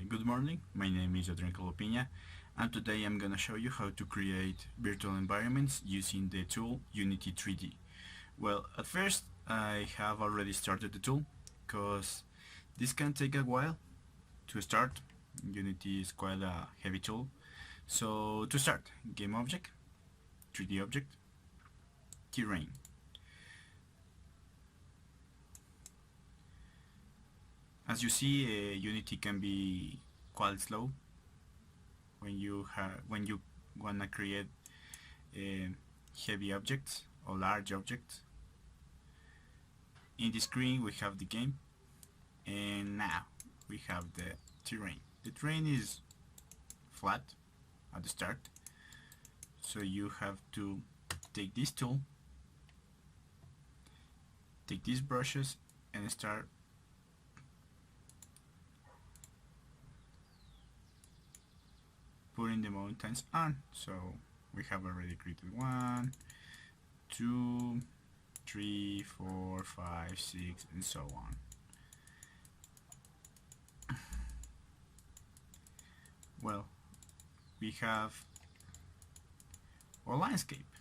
Good morning, my name is Adrian Calopina, and today I'm gonna show you how to create virtual environments using the tool Unity 3D. Well, at first I have already started the tool, because this can take a while to start. Unity is quite a heavy tool. So to start, game object, 3D object, terrain. As you see, Unity can be quite slow when you wanna create heavy objects or large objects. In the screen we have the game, and now we have the terrain. The terrain is flat at the start, so you have to take this tool, take these brushes, and start putting the mountains on. So we have already created 1, 2, 3, 4, 5, 6, and so on. Well, we have our landscape,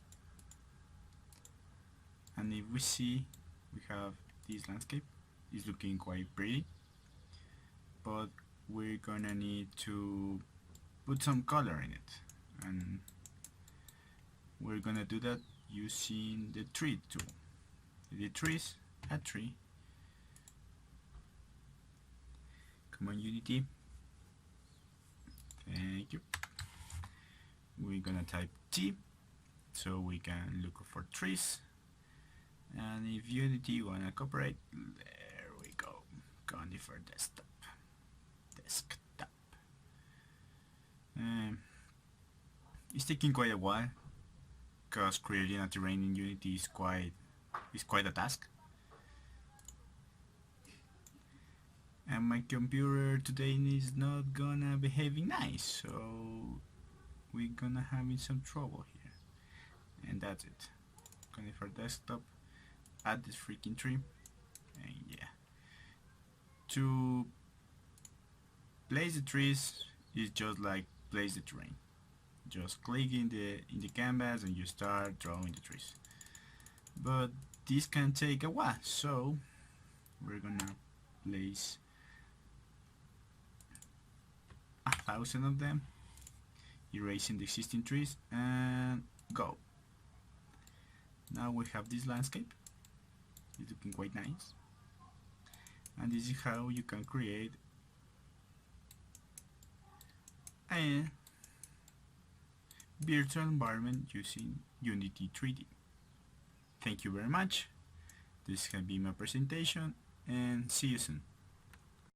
and if we see, we have this landscape. It's looking quite pretty, but we're gonna need to put some color in it, and we're gonna do that using the tree tool. The trees, add tree. Come on, Unity. Thank you. We're gonna type T so we can look for trees, and if Unity wanna cooperate, there we go. Conifer desktop. It's taking quite a while, because creating a terrain in Unity is quite a task. And my computer today is not gonna behaving nice, so we're gonna having some trouble here. And that's it. Conifer desktop, add this freaking tree, and yeah. To place the trees is just like place the terrain. Just click in the canvas and you start drawing the trees. But this can take a while, so we're gonna place 1,000 of them, erasing the existing trees, and go. Now we have this landscape. It's looking quite nice, and this is how you can create a virtual environment using Unity 3D. Thank you very much. This has been my presentation, and see you soon.